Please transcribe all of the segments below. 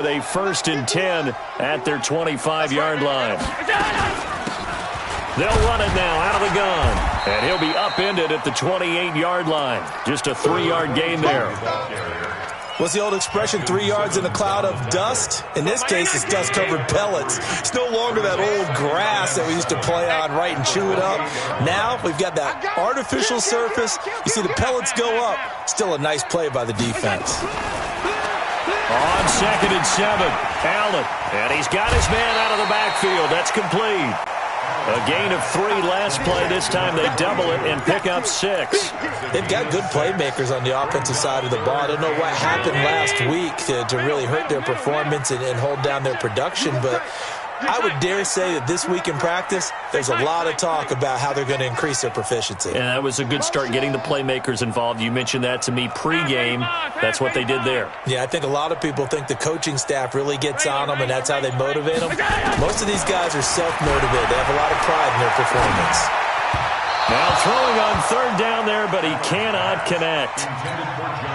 With a 1st and 10 at their 25-yard line. They'll run it now out of the gun. And he'll be upended at the 28-yard line. Just a 3-yard gain there. What's the old expression, 3 yards in a cloud of dust? In this case, it's dust-covered pellets. It's no longer that old grass that we used to play on, right, and chew it up. Now we've got that artificial surface. You see the pellets go up. Still a nice play by the defense. On 2nd and 7, Allen. And he's got his man out of the backfield. That's complete. A gain of 3 last play. This time they double it and pick up 6. They've got good playmakers on the offensive side of the ball. I don't know what happened last week to really hurt their performance and hold down their production, but I would dare say that this week in practice, there's a lot of talk about how they're going to increase their proficiency. And that was a good start, getting the playmakers involved. You mentioned that to me pregame. That's what they did there. Yeah, I think a lot of people think the coaching staff really gets on them, and that's how they motivate them. Most of these guys are self-motivated. They have a lot of pride in their performance. Now throwing on 3rd down there, but he cannot connect.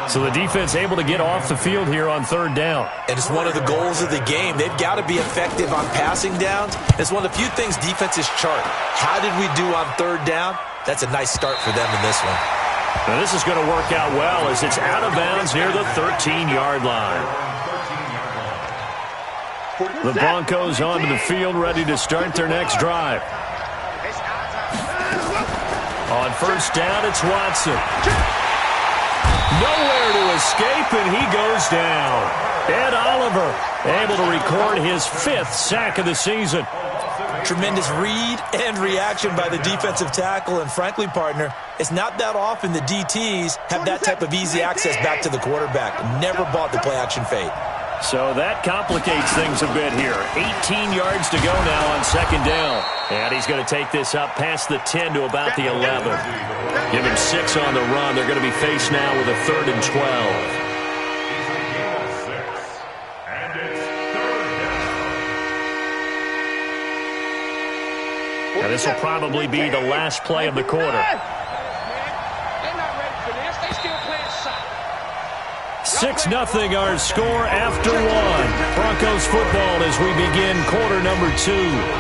So the defense able to get off the field here on 3rd down. And it's one of the goals of the game. They've got to be effective on passing downs. It's one of the few things defenses chart. How did we do on 3rd down? That's a nice start for them in this one. Now this is going to work out well as it's out of bounds near the 13-yard line. The Broncos onto the field, ready to start their next drive. On 1st down, it's Watson. Nowhere to escape, and he goes down. Ed Oliver able to record his 5th sack of the season. Tremendous read and reaction by the defensive tackle, and frankly, partner, it's not that often the DTs have that type of easy access back to the quarterback. Never bought the play-action fade. So that complicates things a bit here. 18 yards to go now on 2nd down. And he's going to take this up past the 10 to about the 11. Give him 6 on the run. They're going to be faced now with a 3rd and 12. And this will probably be the last play of the quarter. 6-0 our score after 1. Broncos football as we begin quarter number 2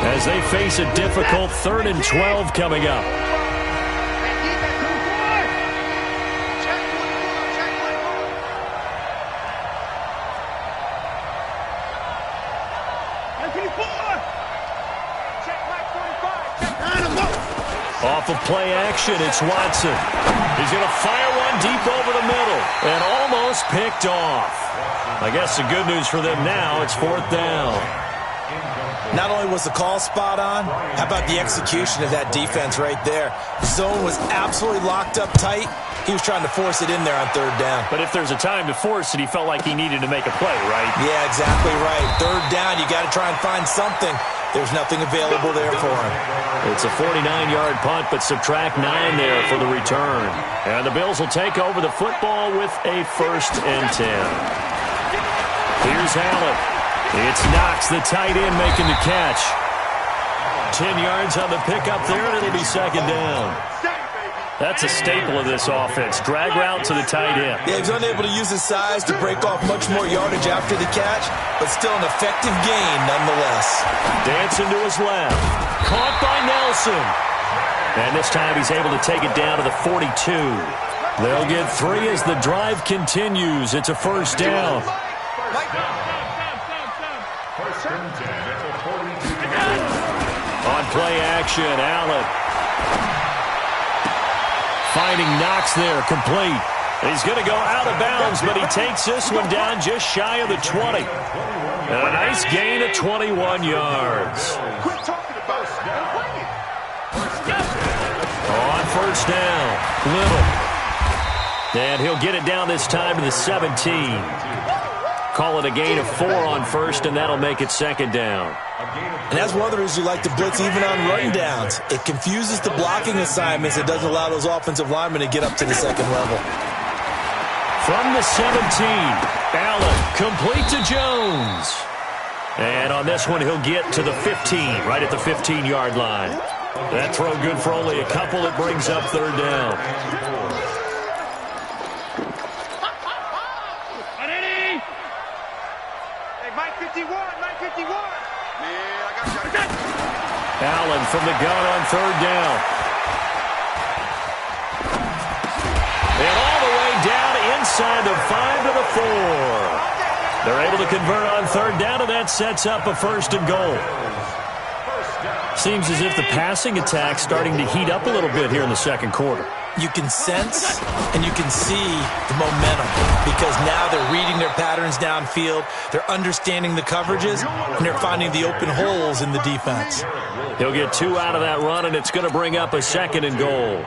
as they face a difficult 3rd and 12 coming up. Off of play action, it's Watson. He's going to fire one deep over the middle and almost picked off. I guess the good news for them now, it's 4th down. Not only was the call spot on, how about the execution of that defense right there? The zone was absolutely locked up tight. He was trying to force it in there on 3rd down. But if there's a time to force it, he felt like he needed to make a play, right? Yeah, exactly right. 3rd down, you got to try and find something. There's nothing available there for him. It's a 49-yard punt, but subtract 9 there for the return. And the Bills will take over the football with a 1st and 10. Here's Allen. It's Knox, the tight end, making the catch. 10 yards on the pickup there, and it'll be 2nd down. That's a staple of this offense. Drag route to the tight end. Yeah, he's unable to use his size to break off much more yardage after the catch, but still an effective gain nonetheless. Dancing to his left. Caught by Nelson. And this time he's able to take it down to the 42. They'll get 3 as the drive continues. It's a 1st down. On play action, Allen. Finding Knox there, complete. He's going to go out of bounds, but he takes this one down just shy of the 20. And a nice gain of 21 yards. On 1st down, Little. And he'll get it down this time to the 17. Call it a gain of 4 on 1st, and that'll make it 2nd down. And that's one of the reasons you like to blitz even on run downs. It confuses the blocking assignments. It doesn't allow those offensive linemen to get up to the 2nd level. From the 17, Allen complete to Jones. And on this one, he'll get to the 15, right at the 15-yard line. That throw good for only a couple. It brings up 3rd down. Allen from the gun on third down. And all the way down inside the 5 to the 4. They're able to convert on third down, and that sets up a 1st and goal. Seems as if the passing attack's starting to heat up a little bit here in the second quarter. You can sense and you can see the momentum because now they're reading their patterns downfield, they're understanding the coverages, and they're finding the open holes in the defense. He'll get 2 out of that run, and it's going to bring up a 2nd and goal.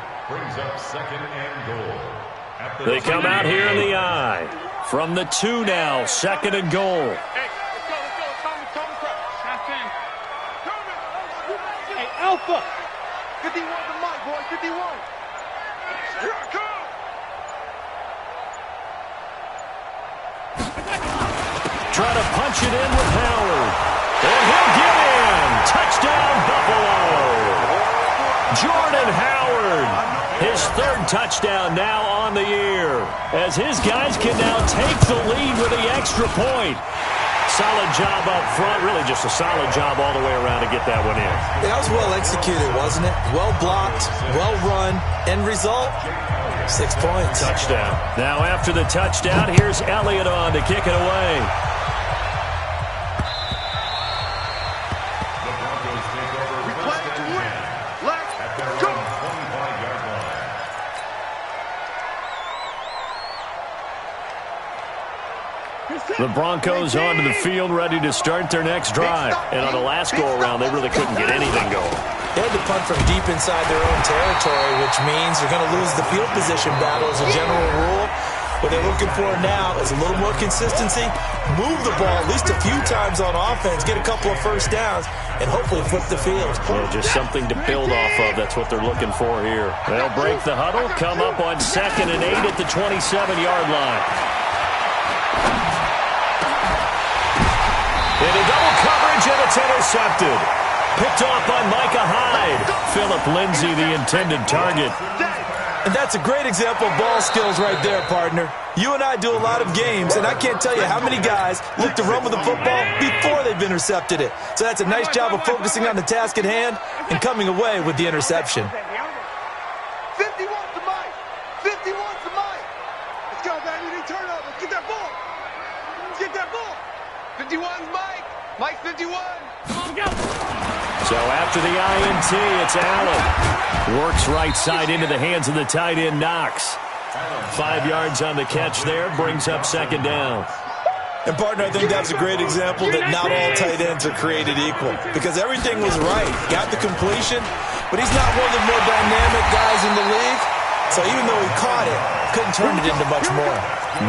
They come out here in the I. From the 2 now, 2nd and goal. Alpha! 51 to Mike, boy, 51. Here I come! Try to punch it in with Howard. And he'll get in. Touchdown, Buffalo. Jordan Howard. His 3rd touchdown now on the year. As his guys can now take the lead with the extra point. Solid job up front. Really just a solid job all the way around to get that one in. That was well executed, wasn't it? Well blocked, well run. End result, 6 points. Touchdown. Now after the touchdown, here's Elliott on to kick it away. We play to win. Let's go. The Broncos onto the field, ready to start their next drive. And on the last go-around, they really couldn't get anything going. They had to punt from deep inside their own territory, which means they're going to lose the field position battle as a general rule. What they're looking for now is a little more consistency, move the ball at least a few times on offense, get a couple of first downs, and hopefully flip the field. Yeah, just something to build off of. That's what they're looking for here. They'll break the huddle, come up on 2nd and 8 at the 27-yard line. Into double coverage, and it's intercepted. Picked off by Micah Hyde. Philip Lindsay, the intended target. And that's a great example of ball skills right there, partner. You and I do a lot of games, and I can't tell you how many guys look to run with the football before they've intercepted it. So that's a nice job of focusing on the task at hand and coming away with the interception. 51 to Mike. 51 to Mike. Let's go, baby. They turn up. Let's get that ball. Let's get that ball. 51's Mike. Mike 51. Come on, go. So after the INT, it's Allen. Works right side into the hands of the tight end, Knox. 5 yards on the catch there, brings up 2nd down. And, partner, I think that's a great example that not all tight ends are created equal because everything was right. Got the completion, but he's not one of the more dynamic guys in the league. So even though he caught it, couldn't turn it into much more.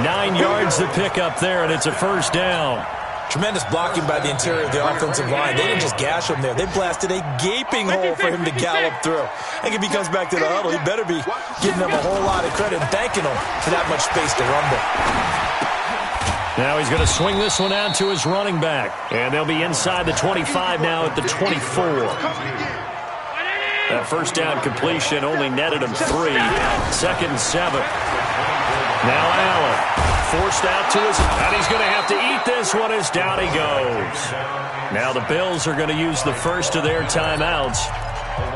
9 yards to pick up there, and it's a 1st down. Tremendous blocking by the interior of the offensive line. They didn't just gash him there. They blasted a gaping hole for him to gallop through. I think if he comes back to the huddle, he better be giving them a whole lot of credit and thanking them for that much space to rumble. Now he's going to swing this one out to his running back. And they'll be inside the 25 now at the 24. That 1st down completion only netted him 3. 2nd and 7. Now Allen. Forced out to his, and he's going to have to eat this one as down he goes. Now the Bills are going to use the first of their timeouts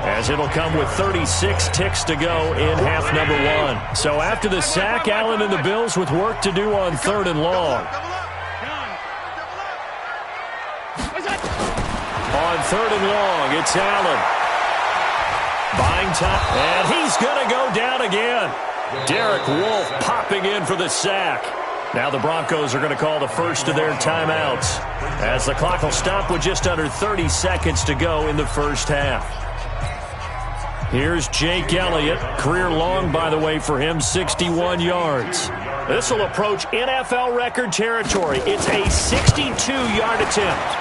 as it'll come with 36 ticks to go in half number 1. So after the sack, Allen and the Bills with work to do on 3rd and long. On 3rd and long, it's Allen. Buying time, and he's going to go down again. Derek Wolfe popping in for the sack. Now the Broncos are going to call the first of their timeouts as the clock will stop with just under 30 seconds to go in the first half. Here's Jake Elliott. Career long, by the way, for him, 61 yards. This will approach NFL record territory. It's a 62-yard attempt.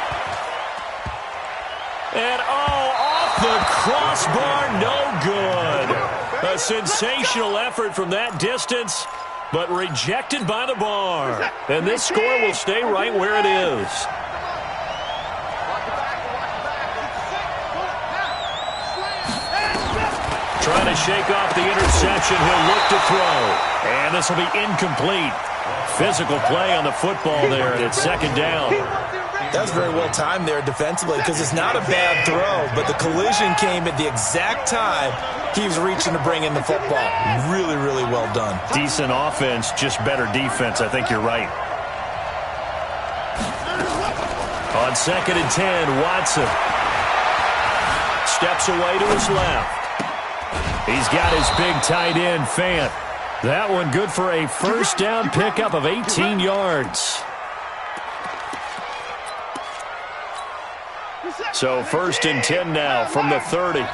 And, off the crossbar, no good. A sensational effort from that distance, but rejected by the bar. And this score will stay right where it is. Trying to shake off the interception. He'll look to throw. And this will be incomplete. Physical play on the football there, and it's 2nd down. That's very well timed there defensively because it's not a bad throw, but the collision came at the exact time he was reaching to bring in the football. Really, really well done. Decent offense, just better defense. I think you're right. On 2nd and 10, Watson steps away to his left. He's got his big tight end, Fant. That one good for a first down pickup of 18 yards. So 1st and 10 now from the 30.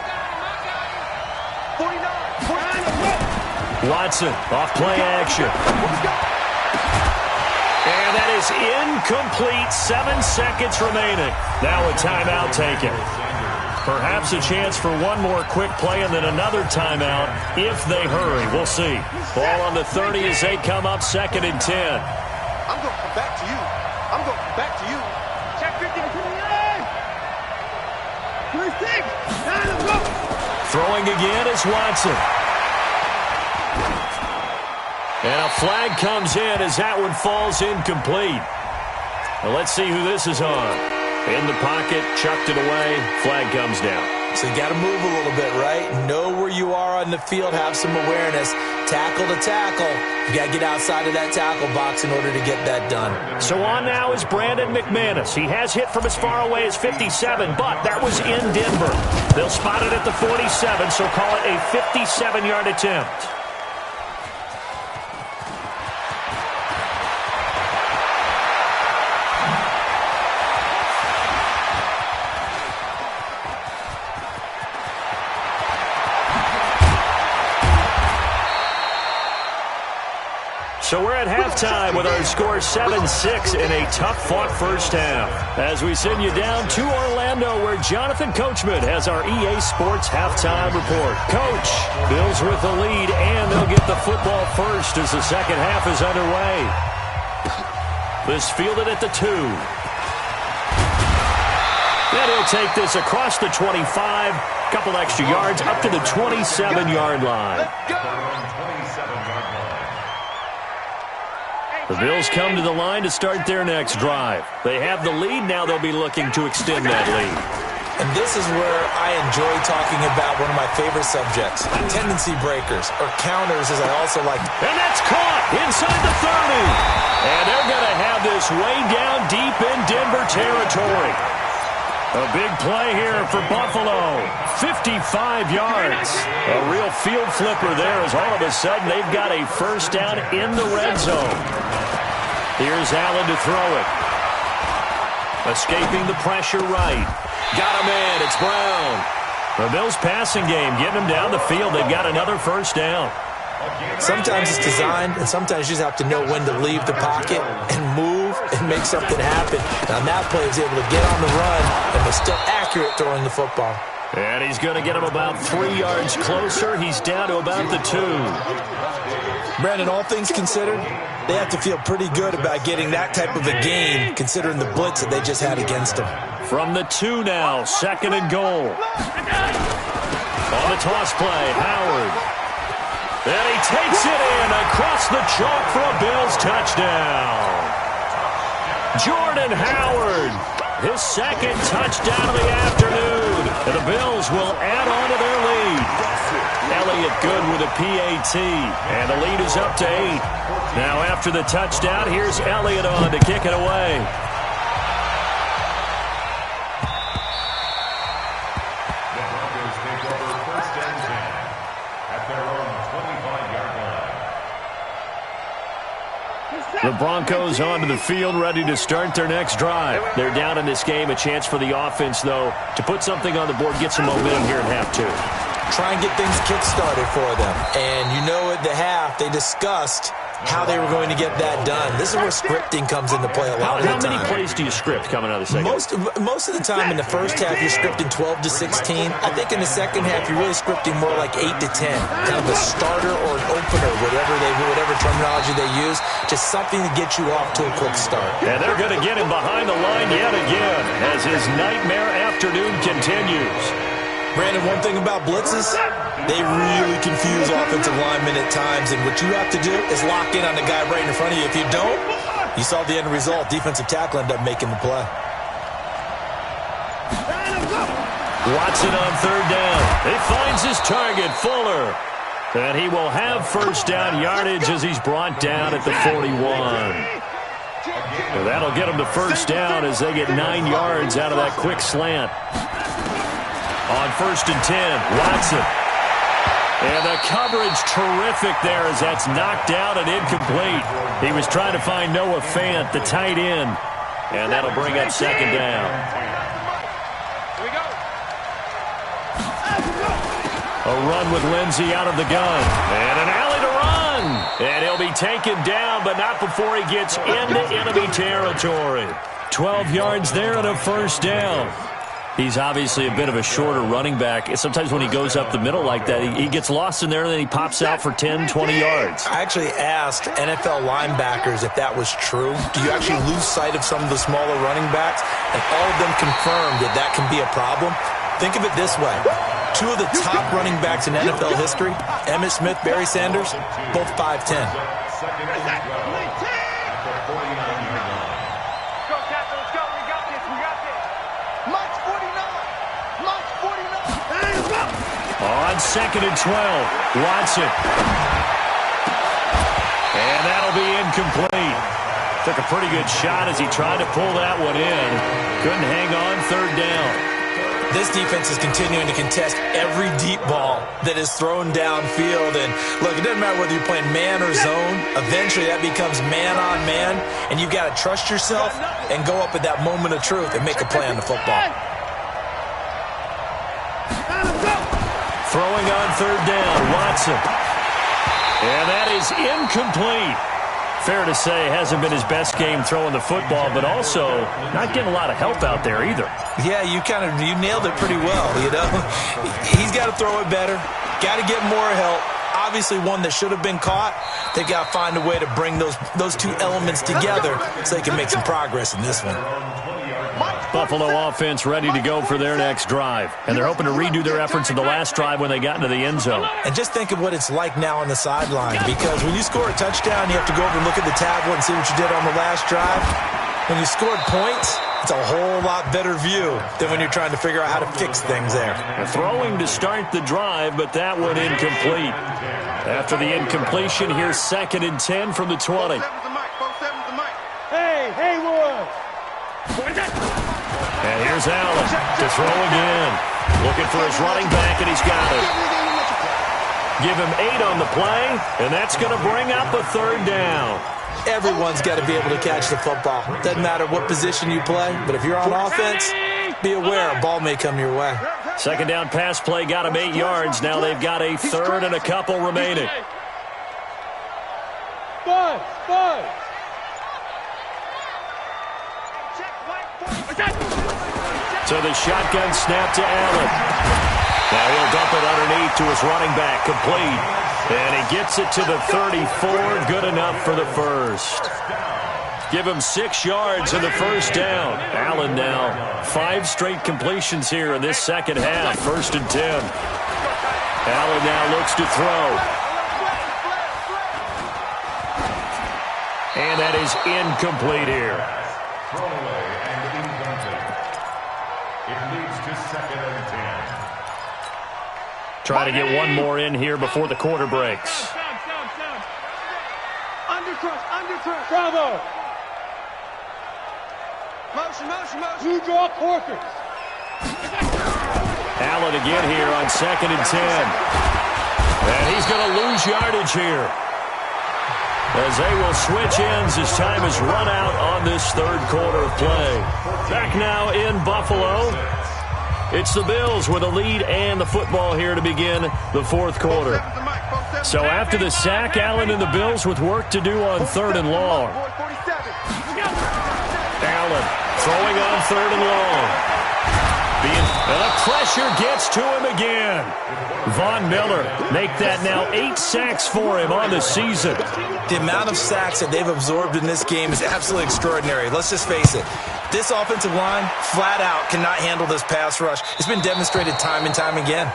Watson off play action. And that is incomplete. 7 seconds remaining. Now a timeout taken. Perhaps a chance for one more quick play and then another timeout if they hurry. We'll see. Ball on the 30 as they come up 2nd and 10. I'm going to come back to you. I'm going to come back to you. Check 50 to 28. 26. Throwing again is Watson. And a flag comes in as that one falls incomplete. Well, let's see who this is on. In the pocket, chucked it away, flag comes down. So you got to move a little bit, right? Know where you are on the field, have some awareness. Tackle to tackle. You got to get outside of that tackle box in order to get that done. So on now is Brandon McManus. He has hit from as far away as 57, but that was in Denver. They'll spot it at the 47, so call it a 57-yard attempt. So we're at halftime with our score 7-6 in a tough-fought first half. As we send you down to Orlando, where Jonathan Coachman has our EA Sports halftime report. Coach, Bills with the lead, and they'll get the football first as the second half is underway. This fielded at the 2. Then he'll take this across the 25, couple extra yards, up to the 27-yard line. The Bills come to the line to start their next drive. They have the lead. Now they'll be looking to extend that lead. And this is where I enjoy talking about one of my favorite subjects, tendency breakers, or counters, as I also like. And that's caught inside the 30. And they're going to have this way down deep in Denver territory. A big play here for Buffalo. 55 yards. A real field flipper there as all of a sudden they've got a first down in the red zone. Here's Allen to throw it. Escaping the pressure right. Got him in. It's Brown. The Bills passing game getting them down the field. They've got another first down. Sometimes it's designed, and sometimes you just have to know when to leave the pocket and move and make something happen. Now, that play is able to get on the run and was still accurate throwing the football. And he's going to get him about 3 yards closer. He's down to about the 2. Brandon, all things considered, they have to feel pretty good about getting that type of a gain, considering the blitz that they just had against them. From the 2 now, 2nd and goal. On the toss play, Howard. And he takes it in across the chalk for a Bills touchdown. Jordan Howard, his second touchdown of the afternoon. And the Bills will add on to their lead. Elliott good with a PAT. And the lead is up to 8. Now after the touchdown, here's Elliott on to kick it away. The Broncos onto the field, ready to start their next drive. They're down in this game. A chance for the offense, though, to put something on the board, get some momentum here at half 2. Try and get things kick-started for them. And you know at the half, they discussed how they were going to get that done. This is where scripting comes into play a lot of the time. How many plays do you script coming out of the second? Most of the time in the first half, you're scripting 12 to 16. I think in the second half, you're really scripting more like 8 to 10. Kind of a starter or an opener, whatever terminology they use. Just something to get you off to a quick start. And they're going to get him behind the line yet again as his nightmare afternoon continues. Brandon, one thing about blitzes, they really confuse offensive linemen at times, and what you have to do is lock in on the guy right in front of you. If you don't, you saw the end result. Defensive tackle ended up making the play. Watson on third down. He finds his target, Fuller. And he will have first down yardage as he's brought down at the 41. Well, that'll get him to first down as they get 9 yards out of that quick slant. On first and 10, Watson. And the coverage terrific there as that's knocked out and incomplete. He was trying to find Noah Fant, the tight end. And that'll bring up second down. A run with Lindsey out of the gun. And an alley to run. And he'll be taken down, but not before he gets into enemy territory. 12 yards there and a first down. He's obviously a bit of a shorter running back. Sometimes when he goes up the middle like that, he gets lost in there and then he pops out for 10, 20 yards. I actually asked NFL linebackers if that was true. Do you actually lose sight of some of the smaller running backs? And all of them confirmed that that can be a problem. Think of it this way. 2 of the top running backs in NFL history, Emmitt Smith, Barry Sanders, both 5'10". On second and 12, Watson. And that'll be incomplete. Took a pretty good shot as he tried to pull that one in. Couldn't hang on third down. This defense is continuing to contest every deep ball that is thrown downfield. And, look, it doesn't matter whether you're playing man or zone. Eventually that becomes man-on-man, and you've got to trust yourself and go up at that moment of truth and make a play on the football. Throwing on third down, Watson. And that is incomplete. Fair to say, hasn't been his best game throwing the football, but also not getting a lot of help out there either. Yeah, you nailed it pretty well, you know. He's got to throw it better, got to get more help. Obviously one that should have been caught. They got to find a way to bring those 2 elements together so they can make some progress in this one. Buffalo offense ready to go for their next drive. And they're hoping to redo their efforts in the last drive when they got into the end zone. And just think of what it's like now on the sideline, because when you score a touchdown, you have to go over and look at the tablet and see what you did on the last drive. When you scored points, it's a whole lot better view than when you're trying to figure out how to fix things there. Throwing to start the drive, but that one incomplete. After the incompletion, here's second and 10 from the 20. Hey, Haywood! And here's Allen to throw again. Looking for his running back, and he's got it. Give him 8 on the play, and that's going to bring up a third down. Everyone's got to be able to catch the football. Doesn't matter what position you play, but if you're on offense, be aware a ball may come your way. Second down pass play got him 8 yards. Now they've got a third and a couple remaining. Bud! So the shotgun snap to Allen. Now he'll dump it underneath to his running back, complete. And he gets it to the 34, good enough for the first. Give him 6 yards in the first down. Allen now 5 straight completions here in this second half, first and 10. Allen now looks to throw. And that is incomplete here. Try to get one more in here before the quarter breaks. Undercrush. Bravo. Motion. You draw Corkers. Allen again here on second and 10. And he's going to lose yardage here, as they will switch ends as time is run out on this third quarter of play. Back now in Buffalo. It's the Bills with a lead and the football here to begin the fourth quarter. So after the sack, Allen and the Bills with work to do on third and long. Allen throwing on third and long. And the pressure gets to him again. Von Miller make that now 8 sacks for him on the season. The amount of sacks that they've absorbed in this game is absolutely extraordinary. Let's just face it. This offensive line, flat out, cannot handle this pass rush. It's been demonstrated time and time again.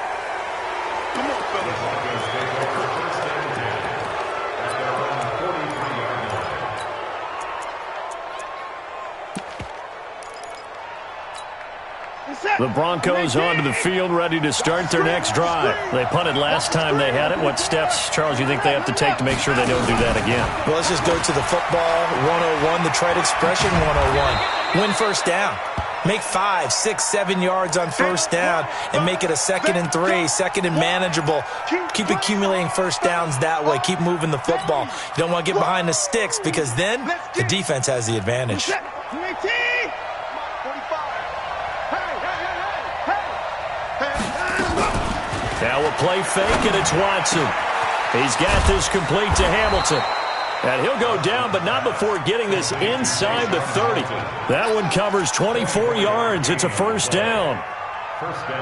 The Broncos onto the field, ready to start their next drive. They punted last time they had it. What steps, Charles, you think they have to take to make sure they don't do that again? Well, let's just go to the football 101, the trade expression 101. Win first down. Make 5, 6, 7 yards on first down and make it a 2nd and 3, 2nd and manageable. Keep accumulating first downs that way. Keep moving the football. You don't want to get behind the sticks because then the defense has the advantage. Now we'll play fake, and it's Watson. He's got this complete to Hamilton. And he'll go down, but not before getting this inside the 30. That one covers 24 yards. It's a first down.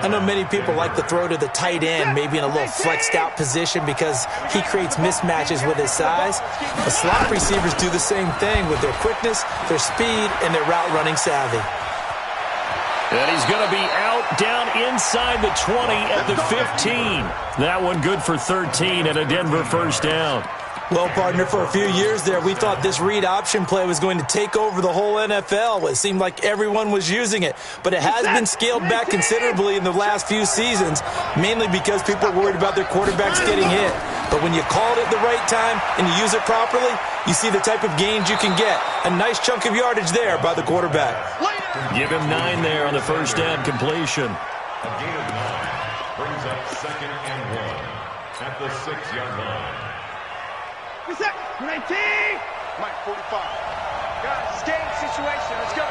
I know many people like to throw to the tight end, maybe in a little flexed out position because he creates mismatches with his size. But slot receivers do the same thing with their quickness, their speed, and their route running savvy. And he's going to be out down inside the 20 at the 15. That one good for 13 and a Denver first down. Well, partner, for a few years there, we thought this read option play was going to take over the whole NFL. It seemed like everyone was using it, but it has been scaled back considerably in the last few seasons, mainly because people are worried about their quarterbacks getting hit. But when you call it at the right time and you use it properly, you see the type of gains you can get. A nice chunk of yardage there by the quarterback. Give him 9 there on the first down completion. A gain of 9 brings up 2nd and 1 at the 6-yard line. Reset. 19. Mike, 45. Guys, it's game situation. Let's go.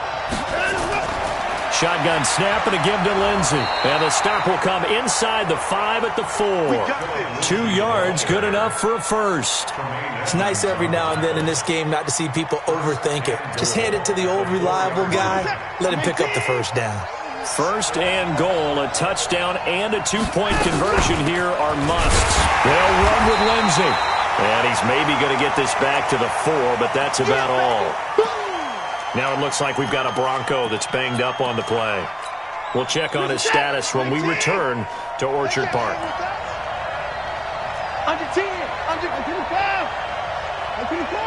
Shotgun snap and a give to Lindsey. And the stop will come inside the 5 at the 4. 2 yards, good enough for a first. It's nice every now and then in this game not to see people overthink it. Just hand it to the old reliable guy. Let him pick up the first down. First and goal, a touchdown and a 2-point conversion here are musts. They'll run with Lindsey. And he's maybe going to get this back to the 4, but that's about all. Now it looks like we've got a Bronco that's banged up on the play. We'll check on his status when we return to Orchard Park. Under 10. Under 5. Under 4.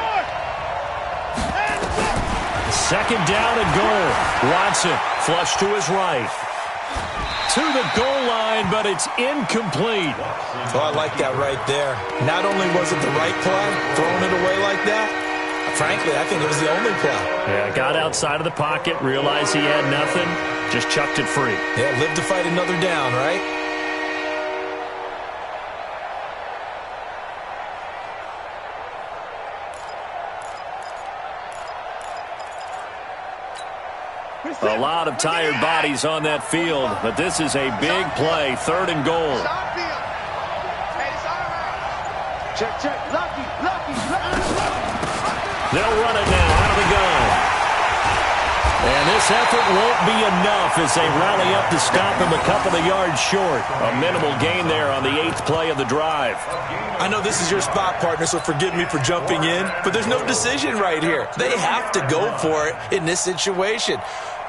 Second down and goal. Watson flush to his right. To the goal line, but it's incomplete. Oh, I like that right there. Not only was it the right play, throwing it away like that, frankly, I think it was the only play. Yeah, got outside of the pocket, realized he had nothing, just chucked it free. Yeah, live to fight another down, right? A lot of tired bodies on that field, but this is a big play, 3rd and goal. Check, check. Lucky. They'll run it now out of the gun. And this effort won't be enough as they rally up to stop him a couple of yards short. A minimal gain there on the 8th play of the drive. I know this is your spot, partner, so forgive me for jumping in, but there's no decision right here. They have to go for it in this situation.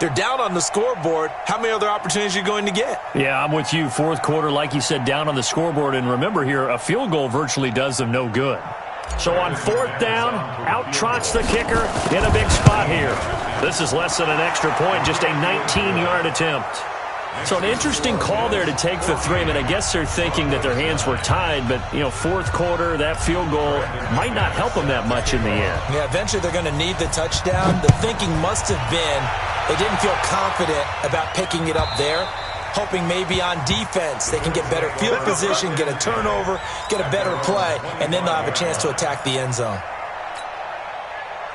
They're down on the scoreboard. How many other opportunities are you going to get? Yeah, I'm with you. 4th quarter, like you said, down on the scoreboard. And remember here, a field goal virtually does them no good. So on 4th down, out trots the kicker in a big spot here. This is less than an extra point, just a 19-yard attempt. So an interesting call there to take the 3. I mean, I guess they're thinking that their hands were tied, but, 4th quarter, that field goal might not help them that much in the end. Yeah, eventually they're going to need the touchdown. The thinking must have been they didn't feel confident about picking it up there, hoping maybe on defense they can get better field position, get a turnover, get a better play, and then they'll have a chance to attack the end zone.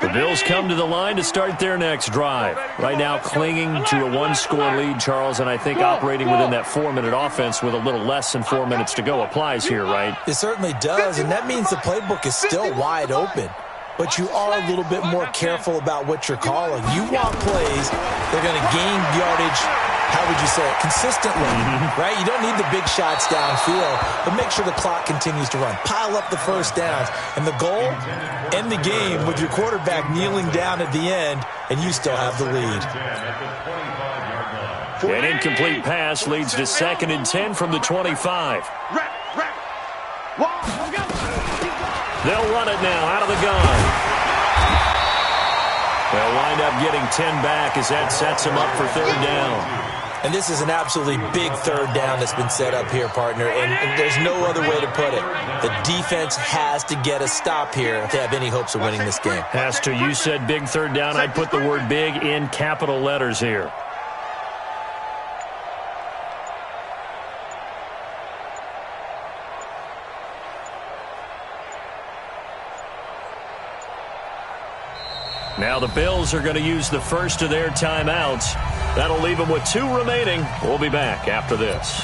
The Bills come to the line to start their next drive. Right now clinging to a 1-score lead, Charles, and I think operating within that 4-minute offense with a little less than 4 minutes to go applies here, right? It certainly does, and that means the playbook is still wide open. But you are a little bit more careful about what you're calling. You want plays that are going to gain yardage, how would you say it, consistently, right? You don't need the big shots downfield, but make sure the clock continues to run. Pile up the first downs. And the goal, end the game with your quarterback kneeling down at the end, and you still have the lead. An incomplete pass leads to 2nd and 10 from the 25. They'll run it now out of the gun. They'll wind up getting 10 back as that sets them up for 3rd down. And this is an absolutely big third down that's been set up here, partner, and there's no other way to put it. The defense has to get a stop here if they have any hopes of winning this game. Has to. You said big third down. I'd put the word big in capital letters here. Now the Bills are going to use the first of their timeouts. That'll leave them with 2 remaining. We'll be back after this.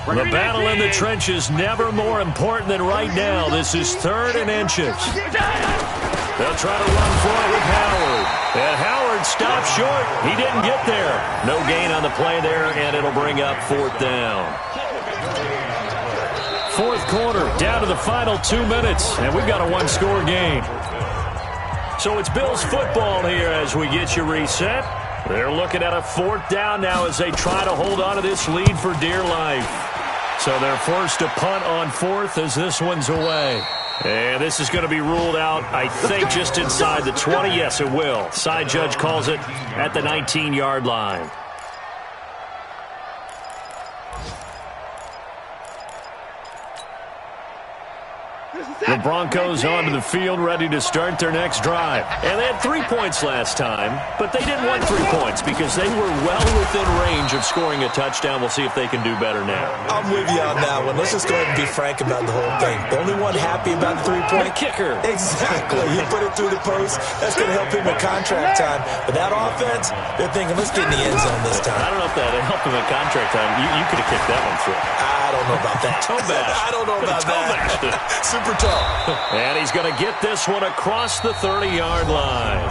The battle in the trenches never more important than right now. This is 3rd and inches. They'll try to run for it with Howard. And Howard stopped short. He didn't get there. No gain on the play there, and it'll bring up 4th down. 4th quarter, down to the final 2 minutes, and we've got a 1-score game. So it's Bills football here as we get you reset. They're looking at a 4th down now as they try to hold on to this lead for dear life. So they're forced to punt on 4th as this one's away. And this is going to be ruled out, I think, just inside the 20. Yes, it will. Side judge calls it at the 19-yard line. The Broncos onto the field, ready to start their next drive. And they had 3 points last time, but they didn't want 3 points because they were well within range of scoring a touchdown. We'll see if they can do better now. I'm with you on that one. Let's just go ahead and be frank about the whole thing. The only one happy about the 3-point kicker. Exactly. He put it through the post. That's going to help him at contract time. But that offense, they're thinking, let's get in the end zone this time. I don't know if that helped him at contract time. You could have kicked that one through. I don't know about that. Toe bash. I don't know about that. Super tough. And he's going to get this one across the 30-yard line.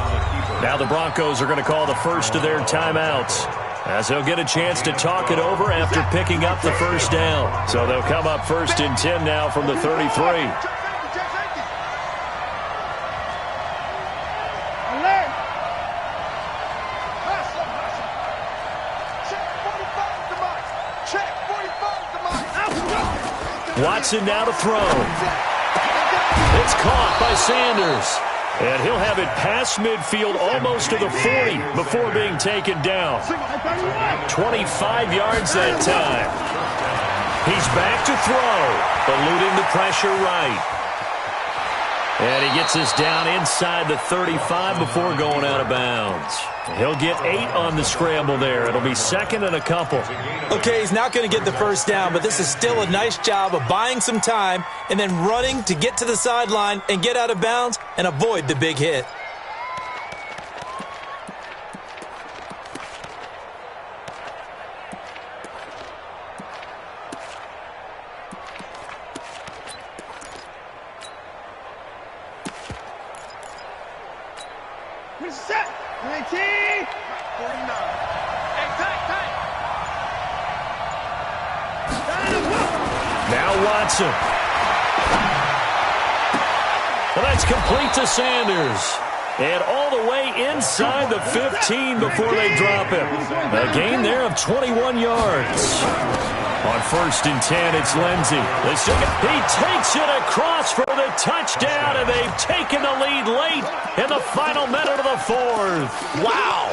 Now the Broncos are going to call the first of their timeouts, as they'll get a chance to talk it over after picking up the first down. So they'll come up 1st and 10 now from the 33. Watson now to throw. It's caught by Sanders. And he'll have it past midfield almost to the 40 before being taken down. 25 yards that time. He's back to throw, eluding the pressure right. And he gets this down inside the 35 before going out of bounds. He'll get 8 on the scramble there. It'll be 2nd and a couple. Okay, he's not going to get the first down, but this is still a nice job of buying some time and then running to get to the sideline and get out of bounds and avoid the big hit. Set. 19. 49. Hey, tight. Now Watson. Well, that's complete to Sanders. And all the way inside the 15 before they drop him. A gain there of 21 yards. On 1st and 10, it's Lindsey. He takes it across for the touchdown, and they've taken the lead late in the final minute of the 4th. Wow.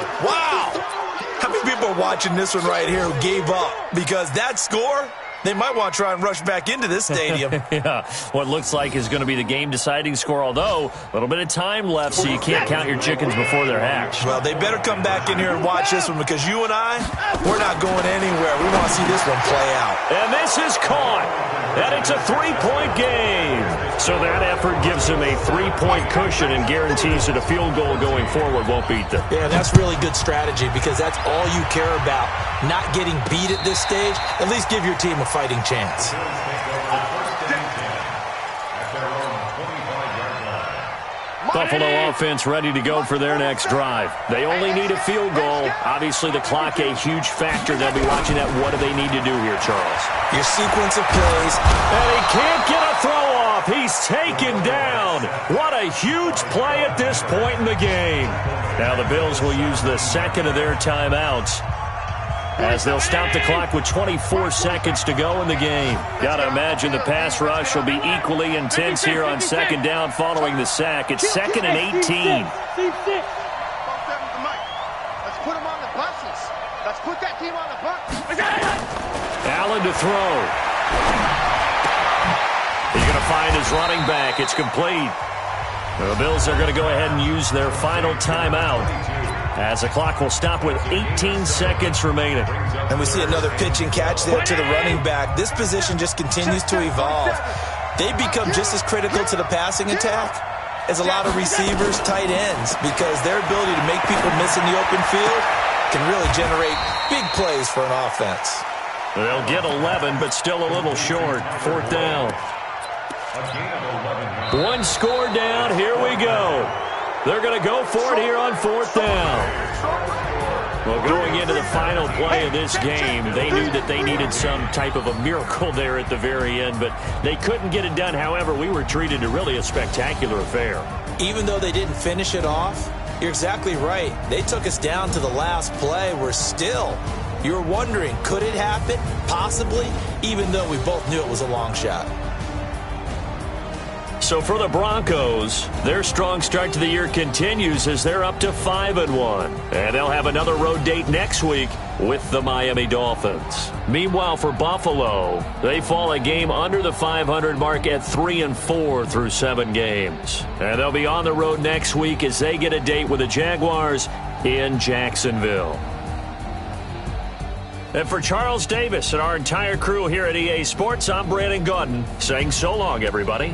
How many people are watching this one right here who gave up? Because that score, they might want to try and rush back into this stadium. Yeah, what looks like is going to be the game-deciding score, although a little bit of time left, so you can't count your chickens before they're hatched. Well, they better come back in here and watch this one, because you and I, we're not going anywhere. We want to see this one play out. And this is caught, and it's a 3-point game. So that effort gives them a 3-point cushion and guarantees that a field goal going forward won't beat them. Yeah, that's really good strategy, because that's all you care about, not getting beat at this stage. At least give your team a fighting chance. Buffalo offense ready to go for their next drive. They only need a field goal. Obviously, the clock a huge factor. They'll be watching that. What do they need to do here, Charles? Your sequence of plays. And he can't get a throw off. off. He's taken down. What a huge play at this point in the game. Now the Bills will use the second of their timeouts as they'll stop the clock with 24 seconds to go in the game. Got to imagine the pass rush will be equally intense here on second down following the sack. It's 2nd and 18. Let's put them on the buses. Let's put that team on the bus. Allen to throw. He's going to find his running back. It's complete. The Bills are going to go ahead and use their final timeout as the clock will stop with 18 seconds remaining. And we see another pitch and catch there to the running back. This position just continues to evolve. They become just as critical to the passing attack as a lot of receivers, tight ends, because their ability to make people miss in the open field can really generate big plays for an offense. They'll get 11, but still a little short. 4th down. One score down. Here we go. They're going to go for it here on 4th down. Well, going into the final play of this game, they knew that they needed some type of a miracle there at the very end, but they couldn't get it done. However, we were treated to really a spectacular affair. Even though they didn't finish it off, you're exactly right. They took us down to the last play. We're still, you're wondering, could it happen? Possibly, even though we both knew it was a long shot. So for the Broncos, their strong start to the year continues as they're up to 5-1. And they'll have another road date next week with the Miami Dolphins. Meanwhile, for Buffalo, they fall a game under the 500 mark at 3-4 through 7 games. And they'll be on the road next week as they get a date with the Jaguars in Jacksonville. And for Charles Davis and our entire crew here at EA Sports, I'm Brandon Gaudin saying so long, everybody.